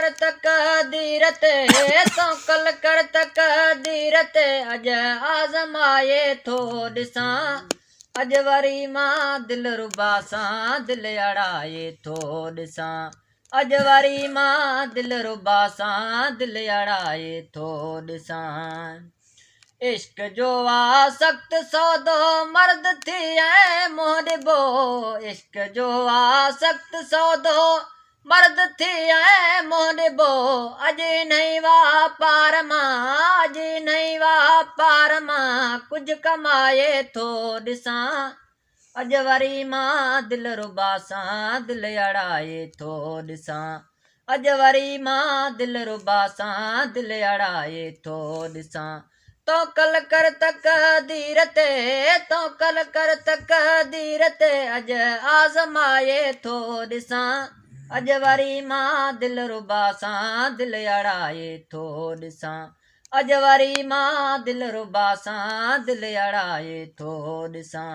कर तकदीर ते तौकल कर तकदीर ते अज आज़माए थो ॾिसां अज वरी मां दिल रुबा सां दिल अड़ाए थो ॾिसां अज वरी मां दिल रुबा सां दिल अड़ाए थो ॾिसां इश्क जो आ सख्त सौदो मर्द थी ऐं मोह ॾिबो इश्क जो आ सख्त सौदो मर्द थी ऐं मोह ॾिबो अॼु नहीं वापार मां अॼु नहीं वापार मां कुझु कमाए थो ॾिसां अॼु वरी मां दिल रुबा सां दिल अड़ाए थो ॾिसां अॼु वरी मां दिल रुबा सां दिल अड़ाए थो ॾिसां तौकल कर तकदीर ते तौकल कर तकदीर ते अज आज़माए थो ॾिसां अॼु वरी मां दिल रुबा सां दिल अड़ाए थो ॾिसां अॼु वरी मां दिल रुबा सां दिल अड़ाए थो ॾिसां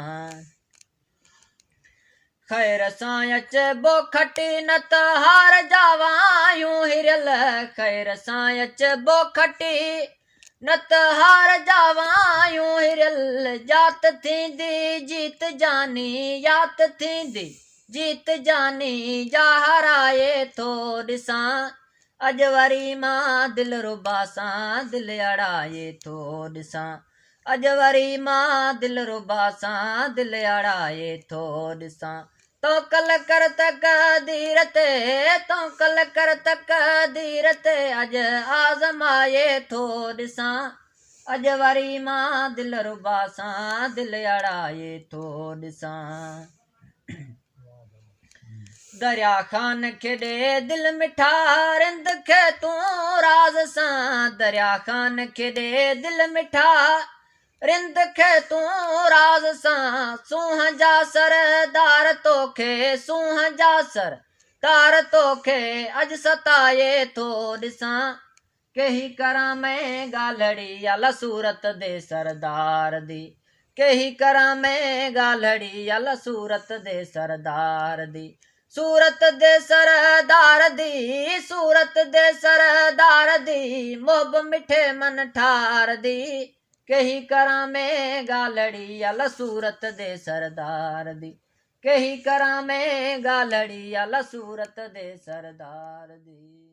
खैर सां अचबो खटी न त हार जावायूं हिरियल खैर सां अचबो खटी न त हार जावायूं हिरियल जात थींदी जीत जानी यात थींदी जीत जानी जा हराए थो ॾिसां अॼु वरी मां दिल रुबा सां दिल अड़ाए थो ॾिसां अॼु वरी मां दिल रुबा सां दिल अड़ाए थो ॾिसां तौकल कर तकदीर ते तौकल कर तकदीर ते अॼु आज़माए थो ॾिसां अॼु वरी मां दिल रुबा सां दिल अड़ाए थो ॾिसां दरिया खान खे ॾे दिल मिठा रिंद खे तूं राज़ सां दरिया खान खे ॾे दिल मिठा रिंद खे तूं राज़ सां सूंह जा सरदार तोखे सूंह जा सरदार तोखे अॼु सताए थो ॾिसां कही करां मैं ॻाल्हड़ी अल सूरत दे सरदार दी कही करां मैं ॻाल्हड़ी अल सूरत दे सरदार दी सूरत दे सरदार दी सूरत दे सरदार दी मोब मिठे मन ठार दी कही करां मैं ॻाल्हड़ी अल सूरत दे सरदार दी कही करां मैं ॻाल्हड़ी अल सूरत दे सरदार दी।